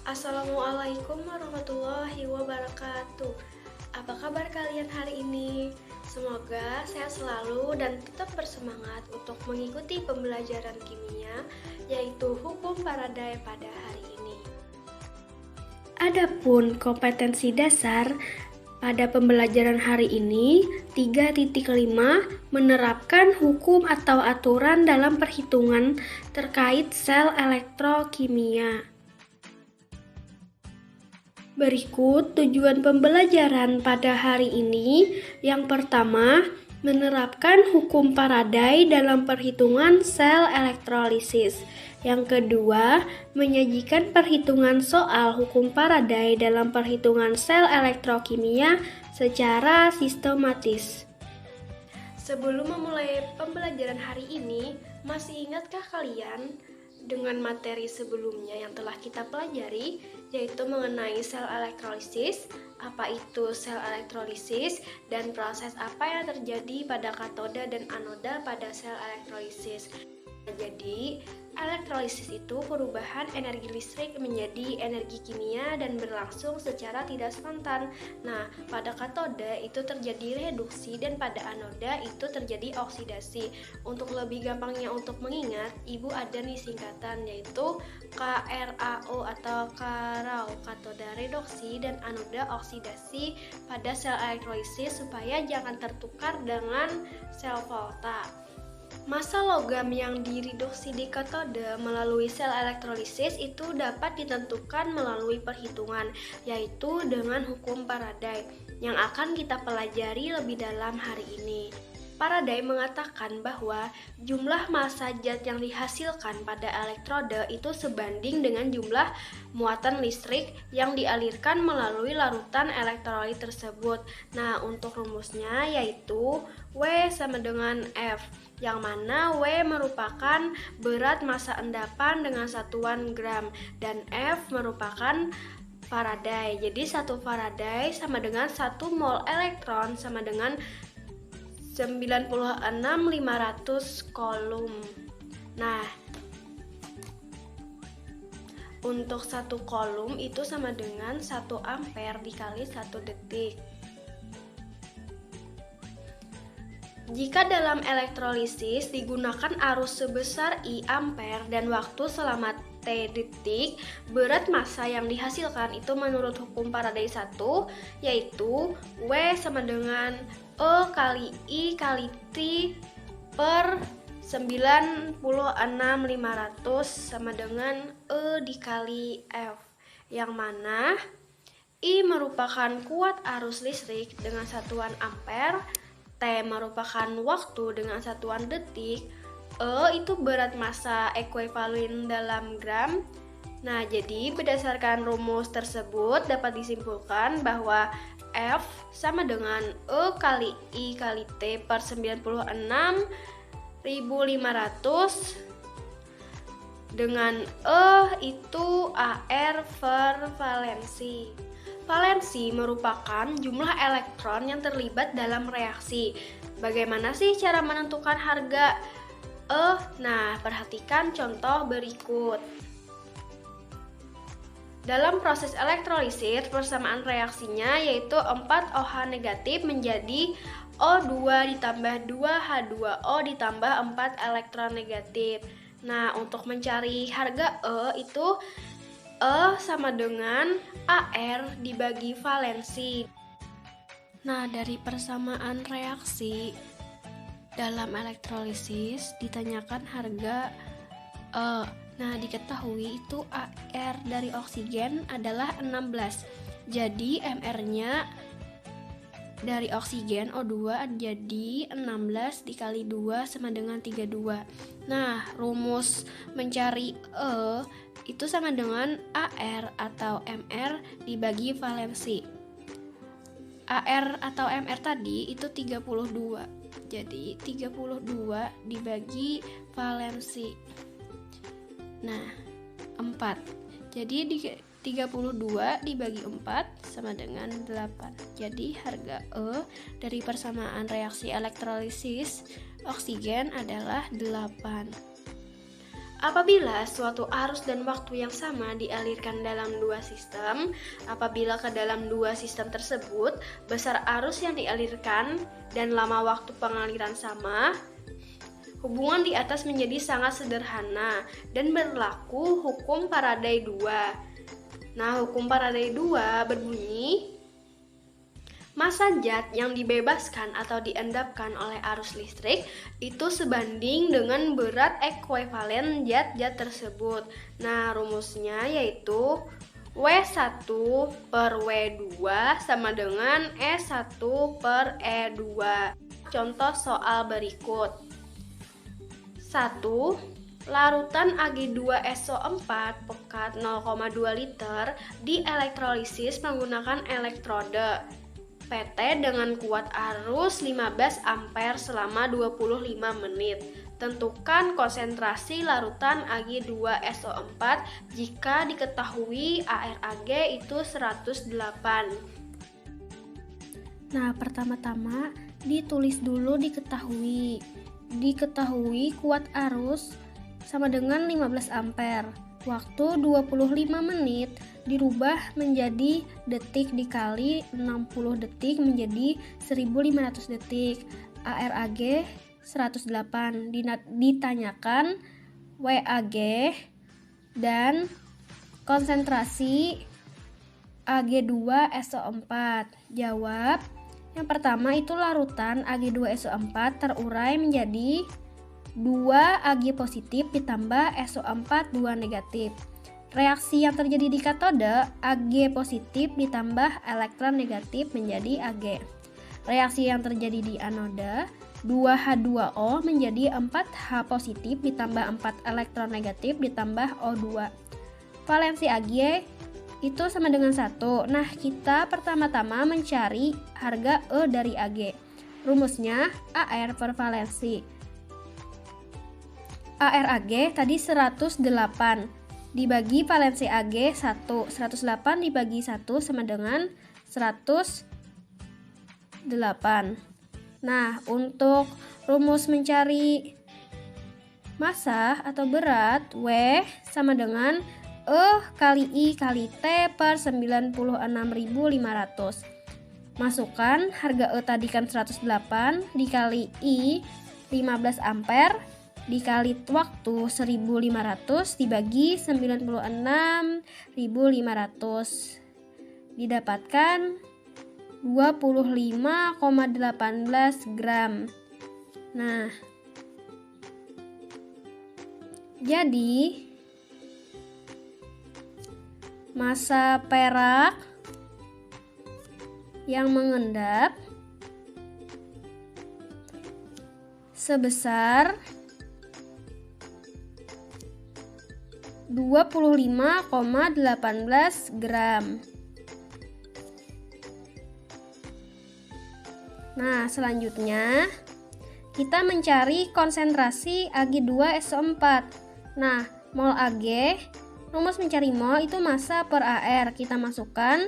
Assalamualaikum warahmatullahi wabarakatuh. Apa kabar kalian hari ini? Semoga sehat selalu dan tetap bersemangat untuk mengikuti pembelajaran kimia, yaitu hukum Faraday pada hari ini. Adapun kompetensi dasar pada pembelajaran hari ini 3.5 menerapkan hukum atau aturan dalam perhitungan terkait sel elektrokimia. Berikut tujuan pembelajaran pada hari ini. Yang pertama, menerapkan hukum Faraday dalam perhitungan sel elektrolisis. Yang kedua, menyajikan perhitungan soal hukum Faraday dalam perhitungan sel elektrokimia secara sistematis. Sebelum memulai pembelajaran hari ini, masih ingatkah kalian dengan materi sebelumnya yang telah kita pelajari, yaitu mengenai sel elektrolisis, apa itu sel elektrolisis, dan proses apa yang terjadi pada katoda dan anoda pada sel elektrolisis. Jadi, elektrolisis itu perubahan energi listrik menjadi energi kimia dan berlangsung secara tidak spontan. Nah, pada katoda itu terjadi reduksi dan pada anoda itu terjadi oksidasi. Untuk lebih gampangnya untuk mengingat, Ibu ada nih singkatan yaitu KRAO atau KRAO, katoda reduksi dan anoda oksidasi pada sel elektrolisis supaya jangan tertukar dengan sel volta. Massa logam yang direduksi di katoda melalui sel elektrolisis itu dapat ditentukan melalui perhitungan, yaitu dengan hukum Faraday, yang akan kita pelajari lebih dalam hari ini. Faraday mengatakan bahwa jumlah massa zat yang dihasilkan pada elektroda itu sebanding dengan jumlah muatan listrik yang dialirkan melalui larutan elektrolit tersebut. Nah, untuk rumusnya yaitu W sama dengan F, yang mana W merupakan berat massa endapan dengan satuan gram dan F merupakan Faraday. Jadi 1 Faraday sama dengan 1 mol elektron sama dengan 96.500 kolom. Nah, untuk 1 kolom itu sama dengan 1 ampere dikali 1 detik. Jika dalam elektrolisis digunakan arus sebesar I ampere dan waktu selama T detik, berat massa yang dihasilkan itu menurut hukum Faraday 1 yaitu W sama dengan E kali I kali T per 96.500 sama dengan E dikali F, yang mana I merupakan kuat arus listrik dengan satuan ampere, T merupakan waktu dengan satuan detik, E itu berat massa ekuivalen dalam gram. Nah, jadi berdasarkan rumus tersebut dapat disimpulkan bahwa F sama dengan E kali I kali T per 96.500 dengan E itu AR per valensi. Valensi merupakan jumlah elektron yang terlibat dalam reaksi. Bagaimana sih cara menentukan harga E? Nah, perhatikan contoh berikut. Dalam proses elektrolisis, persamaan reaksinya yaitu 4OH negatif menjadi O2 ditambah 2H2O ditambah 4 elektron negatif. Nah, untuk mencari harga E itu E sama dengan AR dibagi valensi. Nah, dari persamaan reaksi dalam elektrolisis ditanyakan harga E. Nah, diketahui itu AR dari oksigen adalah 16. Jadi MR-nya dari oksigen O2 jadi 16 dikali 2 sama dengan 32. Nah, rumus mencari E itu sama dengan AR atau MR dibagi valensi. AR atau MR tadi itu 32. Jadi 32 dibagi valensi. Nah, 4. Jadi 32 dibagi 4 sama dengan 8. Jadi harga E dari persamaan reaksi elektrolisis oksigen adalah 8. Apabila suatu arus dan waktu yang sama dialirkan dalam dua sistem, apabila ke dalam dua sistem tersebut besar arus yang dialirkan dan lama waktu pengaliran sama, hubungan di atas menjadi sangat sederhana dan berlaku hukum Faraday 2. Nah, hukum Faraday 2 berbunyi, massa zat yang dibebaskan atau diendapkan oleh arus listrik itu sebanding dengan berat ekuivalen zat-zat tersebut. Nah, rumusnya yaitu W1 per W2 sama dengan E1 per E2. Contoh soal berikut. 1. Larutan Ag2SO4 pekat 0,2 liter dielektrolisis menggunakan elektrode PT dengan kuat arus 15 ampere selama 25 menit. Tentukan konsentrasi larutan Ag2SO4 jika diketahui ARAG itu 108. Nah, pertama-tama ditulis dulu diketahui. Diketahui kuat arus sama dengan 15 ampere. Waktu 25 menit dirubah menjadi detik dikali 60 detik menjadi 1500 detik. ARAG 108. Ditanyakan WAG dan konsentrasi Ag2SO4. Jawab. Yang pertama itu larutan Ag2SO4 terurai menjadi 2 Ag positif ditambah SO4 2 negatif. Reaksi yang terjadi di katode, Ag positif ditambah elektron negatif menjadi Ag. Reaksi yang terjadi di anode, 2H2O menjadi 4H positif ditambah 4 elektron negatif ditambah O2. Valensi Ag itu sama dengan 1. Nah, kita pertama-tama mencari harga E dari Ag. Rumusnya AR per valensi. ARAG tadi 108 dibagi valensi Ag 1. 108 dibagi 1 sama dengan 108. Nah, untuk rumus mencari massa atau berat, W sama dengan E kali I kali T per 96.500. Masukkan harga E tadi kan 108 dikali I 15 ampere dikali waktu 1500 dibagi 96.500 didapatkan 25,18 gram. Nah, jadi massa perak yang mengendap sebesar 25,18 gram. Nah, selanjutnya kita mencari konsentrasi Ag2SO4. Nah, mol Ag, rumus mencari mol itu massa per AR. Kita masukkan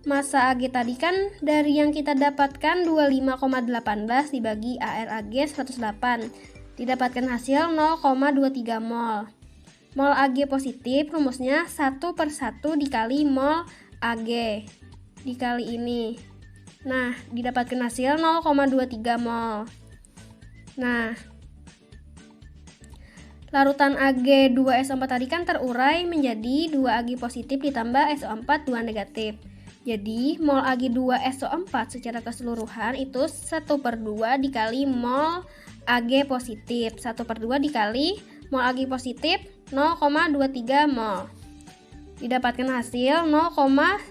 massa Ag tadi kan dari yang kita dapatkan 25,18 dibagi ARAG 108. Didapatkan hasil 0,23 mol. Mol Ag positif rumusnya 1 per 1 dikali mol Ag dikali ini. Nah, didapatkan hasil 0,23 mol. Nah, larutan Ag2SO4 tadi kan terurai menjadi 2 Ag positif ditambah SO4 2 negatif. Jadi, mol Ag2SO4 secara keseluruhan itu 1 per 2 dikali mol Ag positif. 1 per 2 dikali mol Ag positif 0,23 mol. Didapatkan hasil 0,115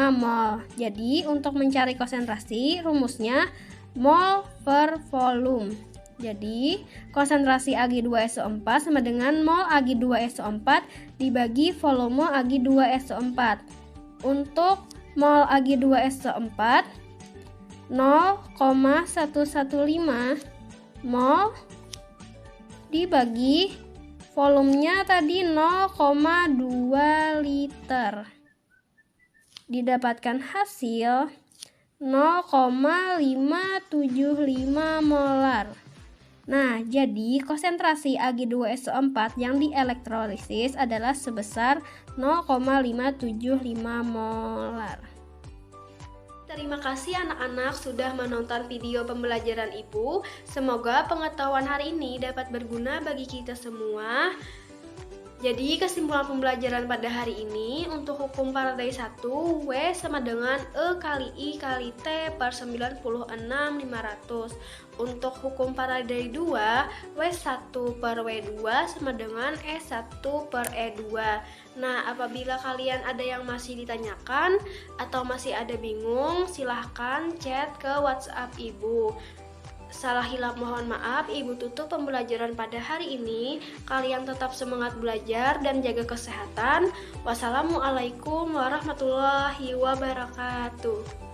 mol. Jadi, untuk mencari konsentrasi, rumusnya mol per volume. Jadi, konsentrasi Ag2SO4 sama dengan mol Ag2SO4 dibagi volume Ag2SO4. Untuk mol Ag2SO4 0,115 mol dibagi volumenya tadi 0,2 liter. Didapatkan hasil 0,575 molar. Nah, jadi konsentrasi Ag2SO4 yang dielektrolisis adalah sebesar 0,575 molar. Terima kasih anak-anak sudah menonton video pembelajaran Ibu. Semoga pengetahuan hari ini dapat berguna bagi kita semua. Jadi kesimpulan pembelajaran pada hari ini untuk hukum Faraday 1, W sama dengan E kali I kali T per 96.500. Untuk hukum Faraday 2, W1 per W2 sama dengan E1 per E2. Nah, apabila kalian ada yang masih ditanyakan atau masih ada bingung, silahkan chat ke WhatsApp Ibu. Salah hilap mohon maaf, Ibu tutup pembelajaran pada hari ini. Kalian tetap semangat belajar dan jaga kesehatan. Wassalamualaikum warahmatullahi wabarakatuh.